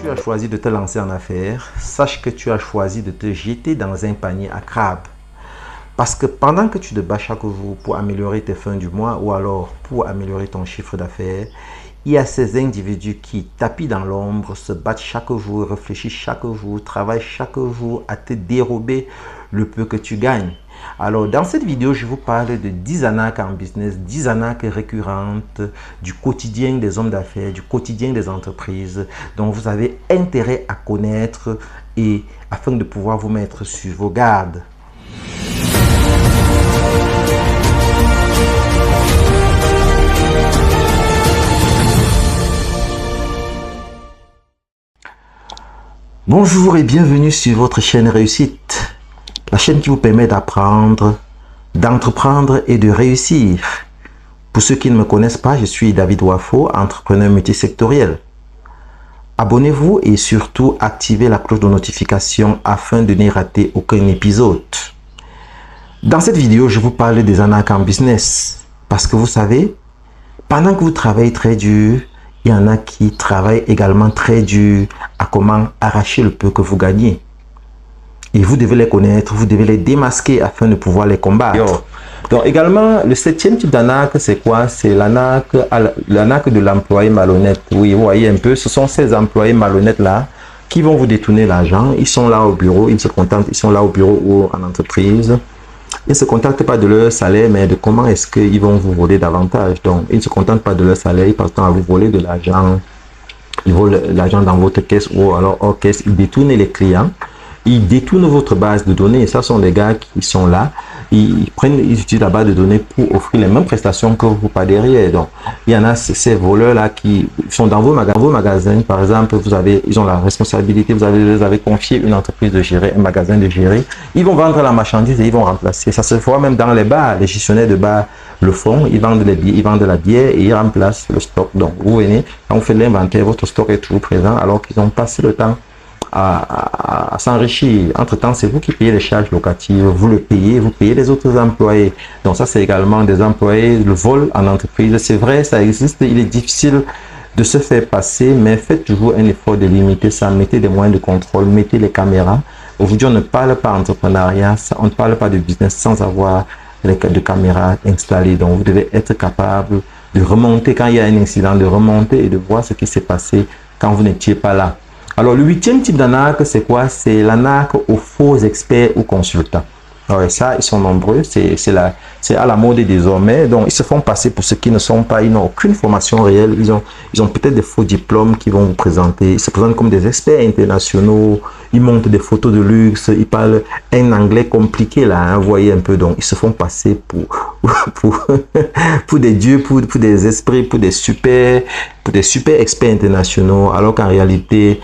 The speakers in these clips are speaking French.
tu as choisi de te lancer en affaires, sache que tu as choisi de te jeter dans un panier à crabes. Parce que pendant que tu te bats chaque jour pour améliorer tes fins du mois ou alors pour améliorer ton chiffre d'affaires, il y a ces individus qui tapis dans l'ombre, se battent chaque jour, réfléchissent chaque jour, travaillent chaque jour à te dérober le peu que tu gagnes. Alors dans cette vidéo, je vous parle de 10 arnaques en business, 10 arnaques récurrentes du quotidien des hommes d'affaires, du quotidien des entreprises, dont vous avez intérêt à connaître et afin de pouvoir vous mettre sur vos gardes. Bonjour et bienvenue sur votre chaîne Réussite, la chaîne qui vous permet d'apprendre, d'entreprendre et de réussir. Pour ceux qui ne me connaissent pas, je suis David Wafo, entrepreneur multisectoriel. Abonnez-vous et surtout activez la cloche de notification afin de ne rater aucun épisode. Dans cette vidéo, je vous parle des arnaques en business. Parce que vous savez, pendant que vous travaillez très dur, il y en a qui travaillent également très dur à comment arracher le peu que vous gagnez. Et vous devez les connaître, vous devez les démasquer afin de pouvoir les combattre. Donc également, le 7e type d'arnaque, c'est quoi? C'est l'arnaque de l'employé malhonnête. Oui, vous voyez un peu, ce sont ces employés malhonnêtes-là qui vont vous détourner l'argent. Ils sont là au bureau, ils se contentent, ils sont là au bureau ou en entreprise. Ils ne se contentent pas de leur salaire, mais de comment est-ce qu'ils vont vous voler davantage. Donc, ils ne se contentent pas de leur salaire, ils passent à vous voler de l'argent. Ils volent l'argent dans votre caisse ou alors hors caisse. Ils détournent les clients. Ils détournent votre base de données. Et ça sont des gars qui sont là. Ils utilisent la base de données pour offrir les mêmes prestations que vous pas derrière. Donc, il y en a ces voleurs-là qui sont dans vos magasins. Par exemple, ils ont la responsabilité, vous avez confié une entreprise de gérer, un magasin de gérer. Ils vont vendre la marchandise et ils vont remplacer. Ça se voit même dans les bars. Les gestionnaires de bars le font. Ils vendent de la bière et ils remplacent le stock. Donc, vous venez, quand vous faites l'inventaire, votre stock est toujours présent alors qu'ils ont passé le temps à s'enrichir. Entre-temps, c'est vous qui payez les charges locatives, vous le payez, vous payez les autres employés. Donc ça, c'est également des employés, le vol en entreprise. C'est vrai, ça existe, il est difficile de se faire passer, mais faites toujours un effort de limiter ça. Mettez des moyens de contrôle, mettez les caméras. Aujourd'hui, on ne parle pas entrepreneuriat, on ne parle pas de business sans avoir de caméras installées. Donc, vous devez être capable de remonter quand il y a un incident, de remonter et de voir ce qui s'est passé quand vous n'étiez pas là. Alors, le 8e type d'arnaque, c'est quoi? C'est l'arnaque aux faux experts ou consultants. Alors, ça, ils sont nombreux. C'est à la mode désormais. Donc, ils se font passer pour ceux qui ne sont pas. Ils n'ont aucune formation réelle. Ils ont peut-être des faux diplômes qu'ils vont vous présenter. Ils se présentent comme des experts internationaux. Ils montrent des photos de luxe. Ils parlent un anglais compliqué, là. Hein, vous voyez un peu. Donc, ils se font passer pour des dieux, pour des esprits, pour des super experts internationaux. Alors qu'en réalité,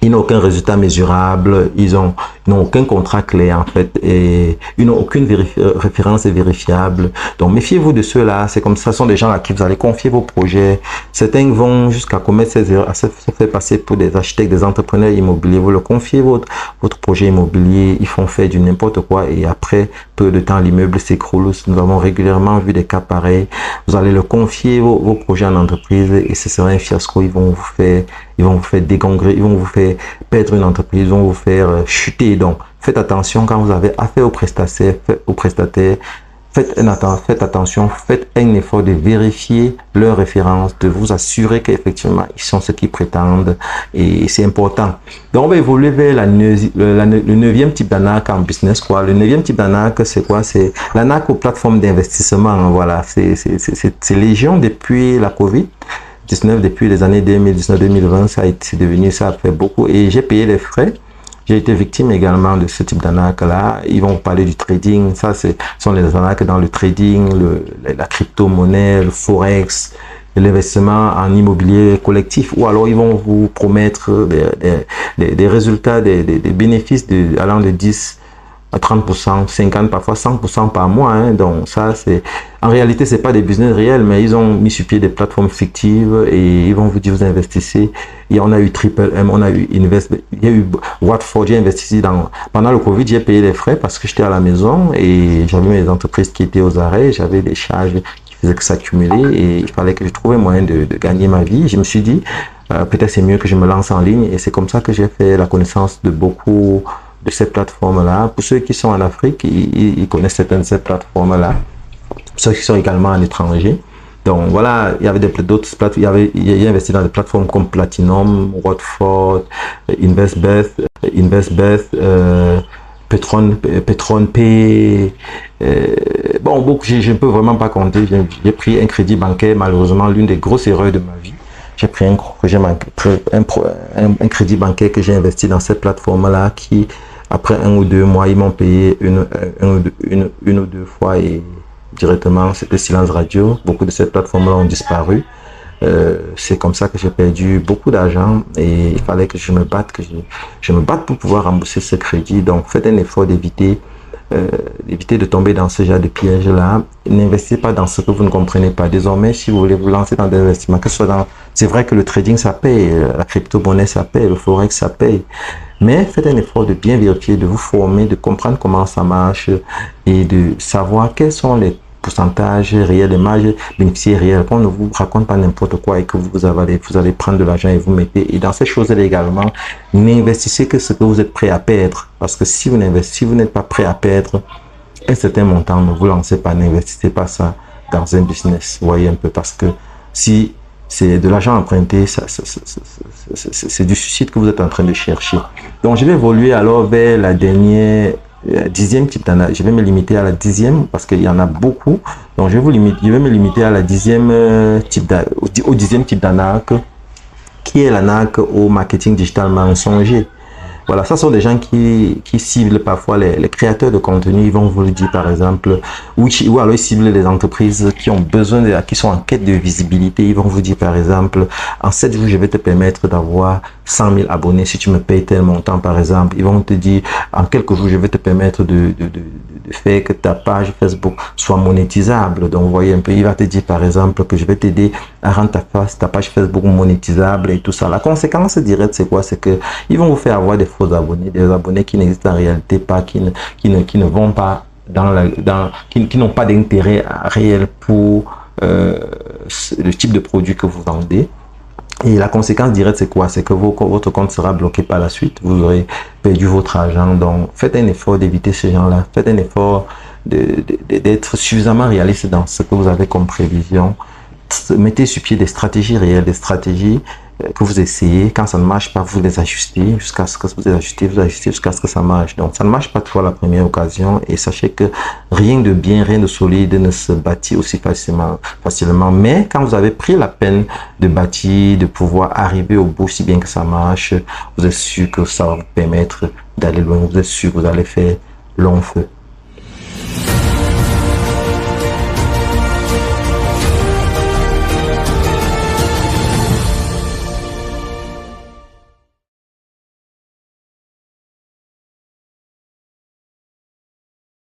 ils n'ont aucun résultat mesurable, ils n'ont aucun contrat clair en fait, et ils n'ont aucune référence vérifiable. Donc méfiez-vous de ceux-là, c'est comme ça, ce sont des gens à qui vous allez confier vos projets. Certains vont jusqu'à commettre ces erreurs, à se faire passer pour des architectes, des entrepreneurs immobiliers. Vous leur confiez votre projet immobilier, ils font faire du n'importe quoi et après peu de temps l'immeuble s'écroule. Nous avons régulièrement vu des cas pareils. Vous allez leur confier vos projets en entreprise et ce sera un fiasco. Ils vont vous faire dégangrer, ils vont vous faire perdre une entreprise, ils vont vous faire chuter. Donc, faites attention quand vous avez affaire aux prestataires, faites attention, faites un effort de vérifier leurs références, de vous assurer qu'effectivement, ils sont ce qu'ils prétendent et c'est important. Donc, on va évoluer vers le 9e type d'arnaque en business, quoi. Le 9e type d'arnaque, c'est quoi? C'est l'arnaque aux plateformes d'investissement. Voilà, c'est légion depuis la Covid-19, depuis les années 2019-2020, ça a fait beaucoup et j'ai payé les frais. J'ai été victime également de ce type d'arnaque-là. Ils vont vous parler du trading. Ça, ce sont les arnaques dans le trading, la crypto-monnaie, le forex, l'investissement en immobilier collectif. Ou alors, ils vont vous promettre des résultats, des bénéfices allant de 10 à 30%, 50%, parfois 100% par mois. Hein. Donc ça, en réalité, c'est pas des business réels, mais ils ont mis sur pied des plateformes fictives et ils vont vous dire, vous investissez. Et on a eu Triple M, on a eu Invest, il y a eu Watford, j'ai investi pendant le Covid, j'ai payé les frais parce que j'étais à la maison et j'avais mes entreprises qui étaient aux arrêts, j'avais des charges qui faisait que s'accumuler et il fallait que je trouve un moyen de gagner ma vie. Je me suis dit, peut-être c'est mieux que je me lance en ligne et c'est comme ça que j'ai fait la connaissance de beaucoup de ces plateformes-là. Pour ceux qui sont en Afrique, ils connaissent certaines de ces plateformes-là. Ceux qui sont également à l'étranger. Donc voilà, il y avait d'autres plateformes. Il a investi dans des plateformes comme Platinum, Watford, InvestBeth, Petron Pay. Bon, beaucoup, je ne peux vraiment pas compter. J'ai pris un crédit bancaire, malheureusement, l'une des grosses erreurs de ma vie. J'ai pris un crédit bancaire que j'ai investi dans cette plateforme-là qui, après 1 ou 2 mois, ils m'ont payé une ou deux fois et directement, c'était silence radio. Beaucoup de ces plateformes-là ont disparu. C'est comme ça que j'ai perdu beaucoup d'argent et il fallait que je me batte, pour pouvoir rembourser ce crédit. Donc, faites un effort d'éviter de tomber dans ce genre de piège-là. N'investissez pas dans ce que vous ne comprenez pas. Désormais, si vous voulez vous lancer dans des investissements, que ce soit dans... C'est vrai que le trading, ça paye, la crypto-monnaie, ça paye, le forex, ça paye. Mais faites un effort de bien vérifier, de vous former, de comprendre comment ça marche et de savoir quels sont les pourcentage réel, les marges bénéficiaires réels, qu'on ne vous raconte pas n'importe quoi et que vous allez prendre de l'argent et vous mettez. Et dans ces choses-là également, n'investissez que ce que vous êtes prêt à perdre. Parce que si vous n'êtes pas prêt à perdre un certain montant, ne vous lancez pas, n'investissez pas ça dans un business. Vous voyez un peu, parce que si c'est de l'argent emprunté, c'est du suicide que vous êtes en train de chercher. Donc, je vais évoluer alors vers la dernière 10e type d'arnaque. Je vais me limiter à la 10e parce qu'il y en a beaucoup. Donc, je vais me limiter à la 10e au 10e type d'arnaque, qui est l'arnaque au marketing digital mensonger. Voilà, ça sont des gens qui ciblent parfois les créateurs de contenu. Ils vont vous le dire, par exemple, ou alors ils ciblent les entreprises qui ont besoin qui sont en quête de visibilité. Ils vont vous dire, par exemple, en 7 jours, je vais te permettre d'avoir 100 000 abonnés si tu me payes tel montant, par exemple. Ils vont te dire, en quelques jours, je vais te permettre de faire que ta page Facebook soit monétisable. Donc, vous voyez un peu, il va te dire, par exemple, que je vais t'aider à rendre ta page Facebook monétisable et tout ça. La conséquence directe, c'est quoi? C'est que ils vont vous faire avoir des faux abonnés, des abonnés qui n'existent en réalité pas, qui ne vont pas qui n'ont pas d'intérêt réel pour le type de produit que vous vendez. Et la conséquence directe, c'est quoi? C'est que votre compte sera bloqué par la suite. Vous aurez perdu votre argent. Donc, faites un effort d'éviter ces gens-là. Faites un effort d'être suffisamment réaliste dans ce que vous avez comme prévision. Mettez sur pied des stratégies réelles, des stratégies que vous essayez. Quand ça ne marche pas, vous les ajustez jusqu'à ce que vous ajustez jusqu'à ce que ça marche. Donc, ça ne marche pas toujours à la première occasion. Et sachez que rien de bien, rien de solide ne se bâtit aussi facilement. Mais quand vous avez pris la peine de bâtir, de pouvoir arriver au bout si bien que ça marche, vous êtes sûr que ça va vous permettre d'aller loin. Vous êtes sûr que vous allez faire long feu.